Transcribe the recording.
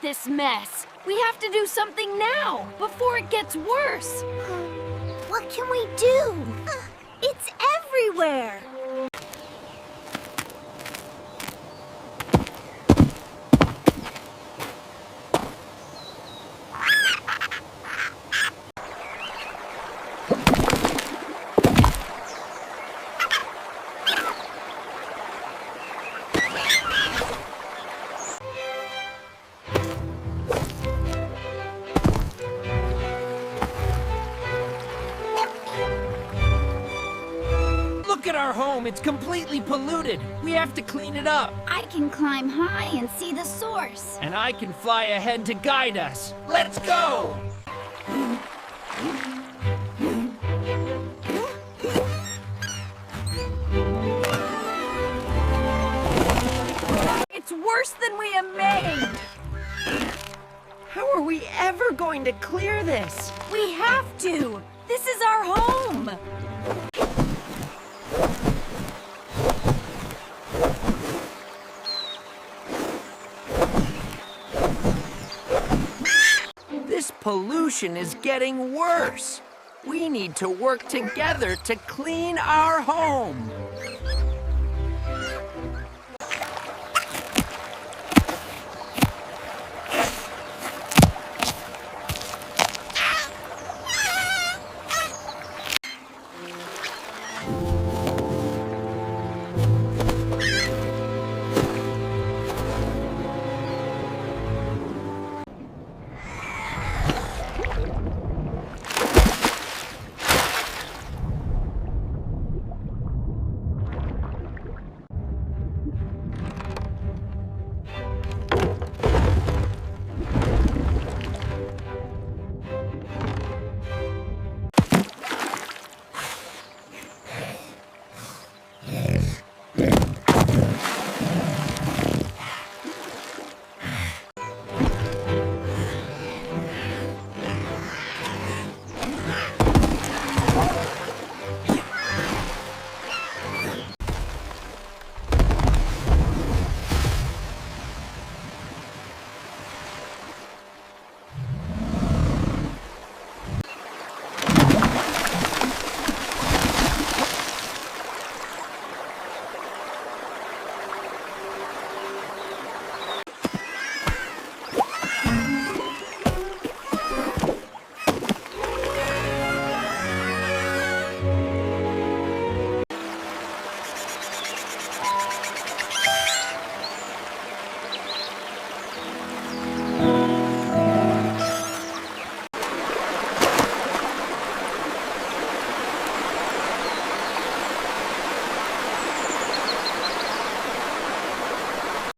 This mess. We have to do something now, before it gets worse. What can we do? It's everywhere. Look at our home, it's completely polluted. We have to clean it up. I can climb high and see the source. And I can fly ahead to guide us. Let's go! It's worse than we imagined. How are we ever going to clear this? We have to. This is our home. This pollution is getting worse. We need to work together to clean our home.